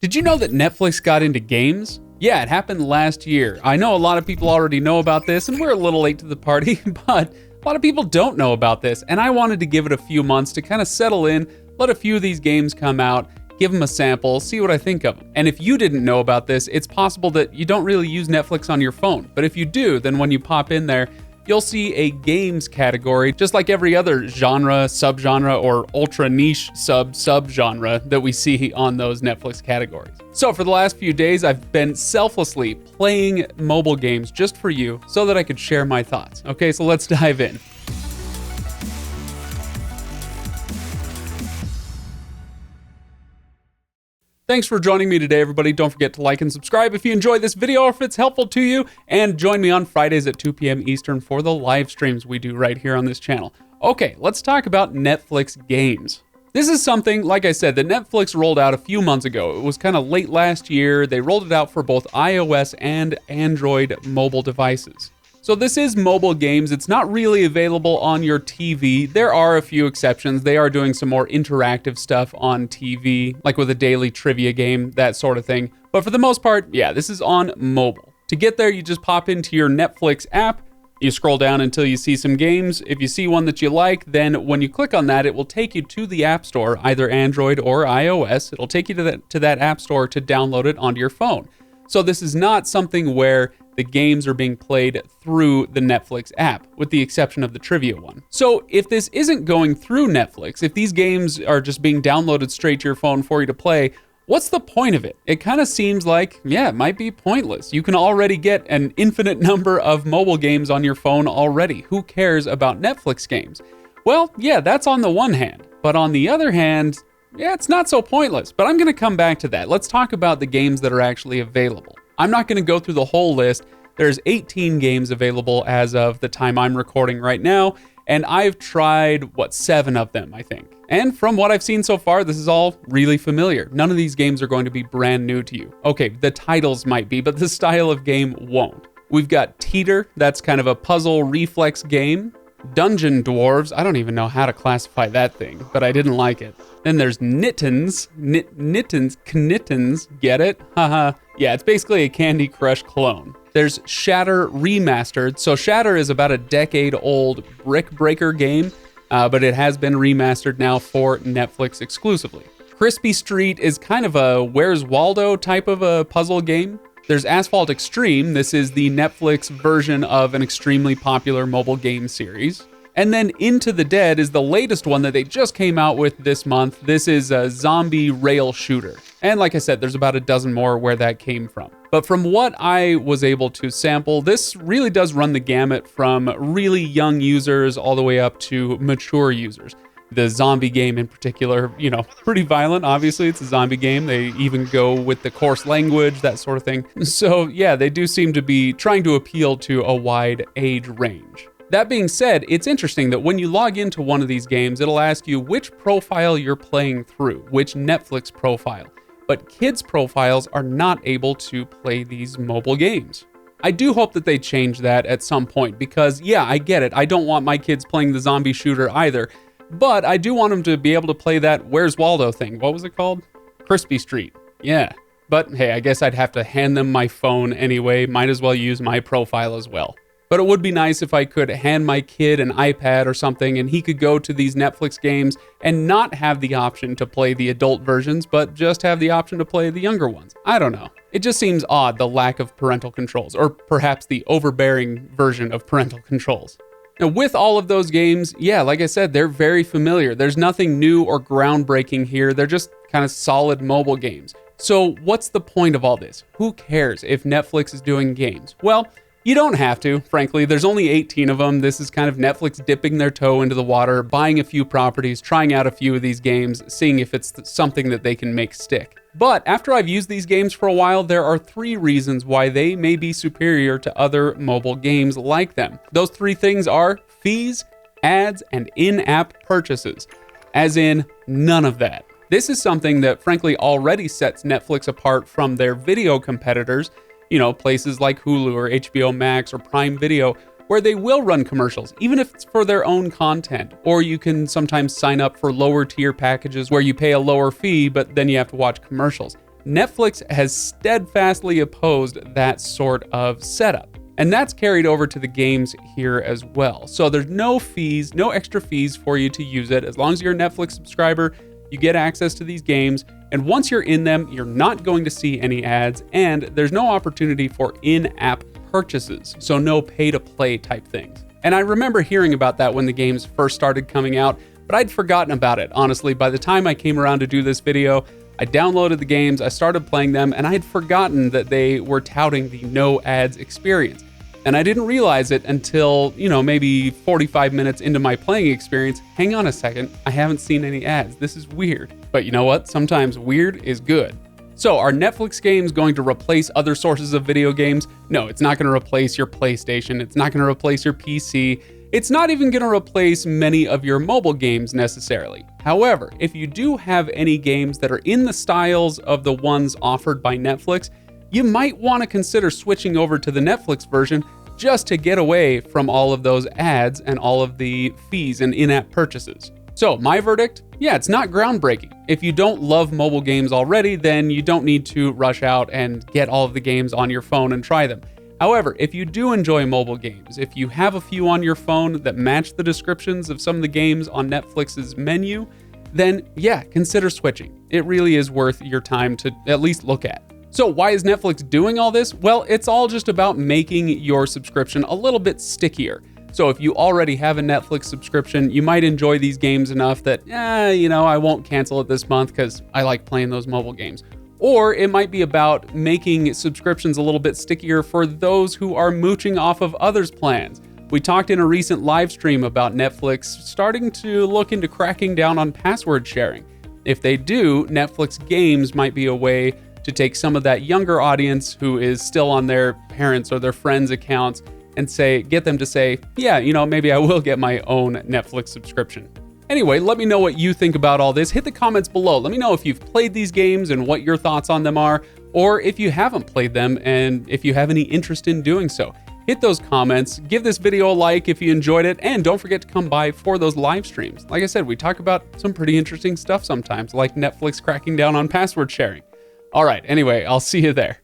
Did you know that Netflix got into games? Yeah, it happened last year. I know a lot of people already know about this, and we're a little late to the party, but a lot of people don't know about this, and I wanted to give it a few months to kind of settle in, let a few of these games come out, give them a sample, see what I think of them. And if you didn't know about this, it's possible that you don't really use Netflix on your phone, but if you do, then when you pop in there, you'll see a games category, just like every other genre, subgenre, or ultra niche subgenre that we see on those Netflix categories. So for the last few days, I've been selflessly playing mobile games just for you so that I could share my thoughts. Okay, so let's dive in. Thanks for joining me today, everybody. Don't forget to like and subscribe if you enjoyed this video or if it's helpful to you. And join me on Fridays at 2 p.m. Eastern for the live streams we do right here on this channel. Okay, let's talk about Netflix games. This is something, like I said, that Netflix rolled out a few months ago. It was kind of late last year. They rolled it out for both iOS and Android mobile devices. So this is mobile games. It's not really available on your TV. There are a few exceptions. They are doing some more interactive stuff on TV, like with a daily trivia game, that sort of thing. But for the most part, yeah, this is on mobile. To get there, you just pop into your Netflix app. You scroll down until you see some games. If you see one that you like, then when you click on that, it will take you to the App Store, either Android or iOS. It'll take you to that App Store to download it onto your phone. So this is not something where the games are being played through the Netflix app, with the exception of the trivia one. So if this isn't going through Netflix, if these games are just being downloaded straight to your phone for you to play, what's the point of it? It kind of seems like, yeah, it might be pointless. You can already get an infinite number of mobile games on your phone already. Who cares about Netflix games? Well, yeah, that's on the one hand. But on the other hand, yeah, it's not so pointless, but I'm going to come back to that. Let's talk about the games that are actually available. I'm not going to go through the whole list. There's 18 games available as of the time I'm recording right now, and I've tried, 7 of them, I think. And from what I've seen so far, this is all really familiar. None of these games are going to be brand new to you. Okay, the titles might be, but the style of game won't. We've got Teeter, that's kind of a puzzle reflex game. Dungeon Dwarves, I don't even know how to classify that thing, but I didn't like it. Then there's Knittens, get it? Haha. Yeah, it's basically a Candy Crush clone. There's Shatter Remastered. So Shatter is about a decade-old brick breaker game, but it has been remastered now for Netflix exclusively. Crispy Street is kind of a Where's Waldo type of a puzzle game. There's Asphalt Extreme. This is the Netflix version of an extremely popular mobile game series. And then Into the Dead is the latest one that they just came out with this month. This is a zombie rail shooter. And like I said, there's about a dozen more where that came from. But from what I was able to sample, this really does run the gamut from really young users all the way up to mature users. The zombie game in particular, pretty violent. Obviously, it's a zombie game. They even go with the coarse language, that sort of thing. So yeah, they do seem to be trying to appeal to a wide age range. That being said, it's interesting that when you log into one of these games, it'll ask you which profile you're playing through, which Netflix profile. But kids' profiles are not able to play these mobile games. I do hope that they change that at some point because, yeah, I get it. I don't want my kids playing the zombie shooter either. But I do want them to be able to play that Where's Waldo thing. What was it called? Crispy Street. Yeah. But hey, I guess I'd have to hand them my phone anyway. Might as well use my profile as well. But it would be nice if I could hand my kid an iPad or something and he could go to these Netflix games and not have the option to play the adult versions, but just have the option to play the younger ones. I don't know. It just seems odd, the lack of parental controls, or perhaps the overbearing version of parental controls. Now, with all of those games, yeah, like I said, they're very familiar. There's nothing new or groundbreaking here. They're just kind of solid mobile games. So what's the point of all this? Who cares if Netflix is doing games? Well, you don't have to, frankly. There's only 18 of them. This is kind of Netflix dipping their toe into the water, buying a few properties, trying out a few of these games, seeing if it's something that they can make stick. But after I've used these games for a while, there are 3 reasons why they may be superior to other mobile games like them. Those 3 things are fees, ads, and in-app purchases. As in, none of that. This is something that frankly already sets Netflix apart from their video competitors, places like Hulu or HBO Max or Prime Video, where they will run commercials, even if it's for their own content. Or you can sometimes sign up for lower tier packages where you pay a lower fee, but then you have to watch commercials. Netflix has steadfastly opposed that sort of setup. And that's carried over to the games here as well. So there's no fees, no extra fees for you to use it. As long as you're a Netflix subscriber, you get access to these games. And once you're in them, you're not going to see any ads, and there's no opportunity for in-app purchases. So no pay-to-play type things. And I remember hearing about that when the games first started coming out, but I'd forgotten about it. Honestly, by the time I came around to do this video, I downloaded the games, I started playing them, and I had forgotten that they were touting the no ads experience. And I didn't realize it until, maybe 45 minutes into my playing experience. Hang on a second, I haven't seen any ads. This is weird. But you know what? Sometimes weird is good. So are Netflix games going to replace other sources of video games? No, it's not going to replace your PlayStation. It's not going to replace your PC. It's not even going to replace many of your mobile games necessarily. However, if you do have any games that are in the styles of the ones offered by Netflix, you might want to consider switching over to the Netflix version just to get away from all of those ads and all of the fees and in-app purchases. So my verdict? Yeah, it's not groundbreaking. If you don't love mobile games already, then you don't need to rush out and get all of the games on your phone and try them. However, if you do enjoy mobile games, if you have a few on your phone that match the descriptions of some of the games on Netflix's menu, then yeah, consider switching. It really is worth your time to at least look at. So why is Netflix doing all this? Well, it's all just about making your subscription a little bit stickier. So if you already have a Netflix subscription, you might enjoy these games enough that, I won't cancel it this month because I like playing those mobile games. Or it might be about making subscriptions a little bit stickier for those who are mooching off of others' plans. We talked in a recent live stream about Netflix starting to look into cracking down on password sharing. If they do, Netflix games might be a way to take some of that younger audience who is still on their parents' or their friends' accounts and get them to say, maybe I will get my own Netflix subscription. Anyway, let me know what you think about all this. Hit the comments below. Let me know if you've played these games and what your thoughts on them are, or if you haven't played them and if you have any interest in doing so. Hit those comments, give this video a like if you enjoyed it, and don't forget to come by for those live streams. Like I said, we talk about some pretty interesting stuff sometimes, like Netflix cracking down on password sharing. All right, anyway, I'll see you there.